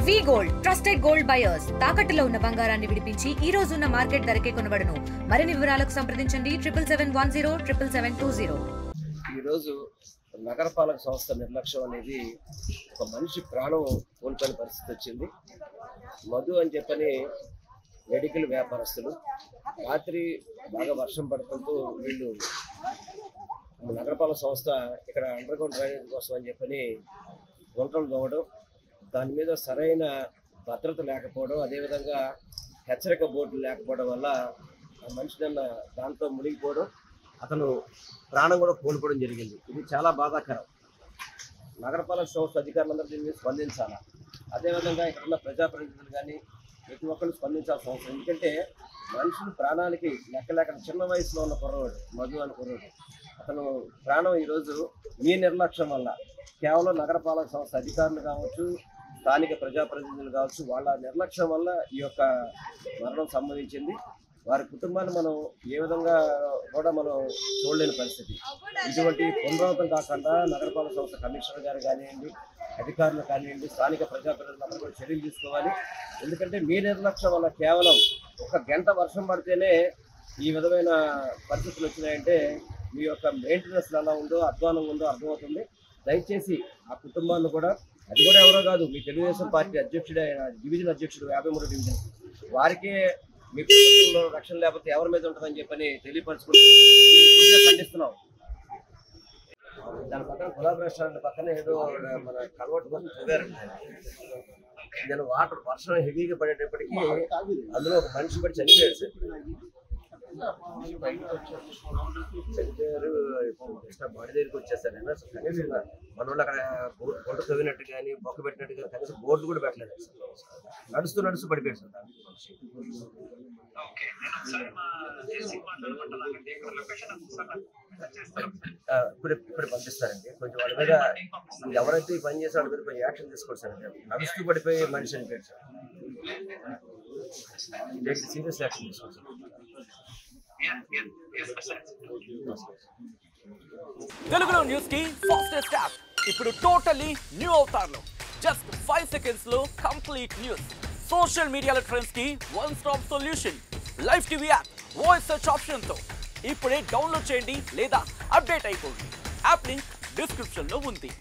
వి gold trusted gold buyers తాకట్టులో ఉన్న బంగారాన్ని విడిపించి ఈ రోజు ఉన్న మార్కెట్ ధరకే కొనబడును. మరిన్ని వివరాలకు సంప్రదించండి 7710 ఈ రోజు నగరపాలక సంస్థ నిర్లక్ష్యం అనేది ఒక మనిషి ప్రాణం కోల్పోయిన పరిస్థితి వచ్చింది. మధు అని చెప్పని మెడికల్ వ్యాపారస్తులు రాత్రి బాగా వర్షం పడుతుంటూ వీళ్ళు నగరపాలక సంస్థ ఇక్కడ అండర్ గ్రౌండ్ డ్రైనేజ్ కోసం అని చెప్పని గుంటలు తవ్వడం, దాని మీద సరైన భద్రత లేకపోవడం, అదేవిధంగా హెచ్చరిక బోర్డులు లేకపోవడం వల్ల ఆ మనిషి దాంతో మునిగిపోవడం, అతను ప్రాణం కూడా కోల్పోవడం జరిగింది. ఇది చాలా బాధాకరం. నగరపాలక సంస్థ అధికారులందరూ దీని మీద స్పందించాలా. అదేవిధంగా ఇక్కడున్న ప్రజాప్రతినిధులు కానీ ప్రతి ఒక్కరు స్పందించాల్సిన అవసరం. ఎందుకంటే మనుషుల ప్రాణానికి లెక్కలేక చిన్న వయసులో ఉన్న కుర్రవాడు మధు అని కుర్రవాడు, అతను ప్రాణం ఈరోజు మీ నిర్లక్ష్యం వల్ల, కేవలం నగరపాలక సంస్థ అధికారులు కావచ్చు, స్థానిక ప్రజాప్రతినిధులు కావచ్చు, వాళ్ళ నిర్లక్ష్యం వల్ల ఈ యొక్క మరణం సంభవించింది. వారి కుటుంబాన్ని మనం ఏ విధంగా కూడా మనం చూడలేని పరిస్థితి. ఇటువంటి పునరావృతం కాకుండా నగరపాలక సంస్థ కమిషనర్ గారు కానివ్వండి, అధికారులు కానివ్వండి, స్థానిక ప్రజాప్రతినిధులందరూ కూడా చర్యలు తీసుకోవాలి. ఎందుకంటే మీ నిర్లక్ష్యం వల్ల కేవలం ఒక గంట వర్షం పడితేనే ఈ విధమైన పరిస్థితులు వచ్చినాయంటే మీ యొక్క మెయింటెనెన్స్ ఎలా ఉందో, అధ్వానం ఉందో అర్థమవుతుంది. దయచేసి ఆ కుటుంబాన్ని కూడా, అది కూడా ఎవరో కాదు, మీ తెలుగుదేశం పార్టీ అధ్యక్షుడే, డివిజన్ అధ్యక్షుడు 53 డివిజన్, వారికే మీ ప్రభుత్వంలో రక్షణ లేకపోతే ఎవరి మీద ఉంటుందని చెప్పని తెలియపరచుకుంటూ పూర్తిగా ఖండిస్తున్నాం. దాని పక్కన గులాబ్ రెస్టారెంట్ పక్కన ఏదో మన కన్వర్ట్ కోసం చదివారండి. నేను వర్షం హెవీగా పడేటప్పటికీ అందులో ఒక మనిషి పడి చనిపోయాడు సార్. చనిపోయారు. బాడీ దగ్గరికి వచ్చేసారు. కనీసం మన వాళ్ళు అక్కడ గుంట తవ్వినట్టు కానీ బొక్క పెట్టినట్టు కానీ కనీసం బోర్డు కూడా పెట్టలేదు. నడుస్తూ పడిపోయాడు సార్. ఇప్పుడు పంపిస్తారండి. కొంచెం వాళ్ళ మీద ఎవరైతే ఈ పని చేసే వాళ్ళ మీద కొంచెం యాక్షన్ తీసుకోవాలి సార్. నడుస్తూ పడిపోయి మనిషి అనిపోయాడు సార్. సీరియస్ యాక్షన్ తీసుకోవాలి సార్. తెలుగులో న్యూస్ కి ఫాస్టెస్ట్ యాప్ ఇప్పుడు టోటల్లీ న్యూ అవతార్లో జస్ట్ 5 సెకండ్స్ లో కంప్లీట్ న్యూస్. సోషల్ మీడియాలో ట్రెండ్స్ కి one stop solution. Live TV app voice search option తో ఇప్పుడే డౌన్లోడ్ చేయండి లేదా అప్డేట్ అయిపోండి. యాప్ లింక్ డిస్క్రిప్షన్ లో ఉంది.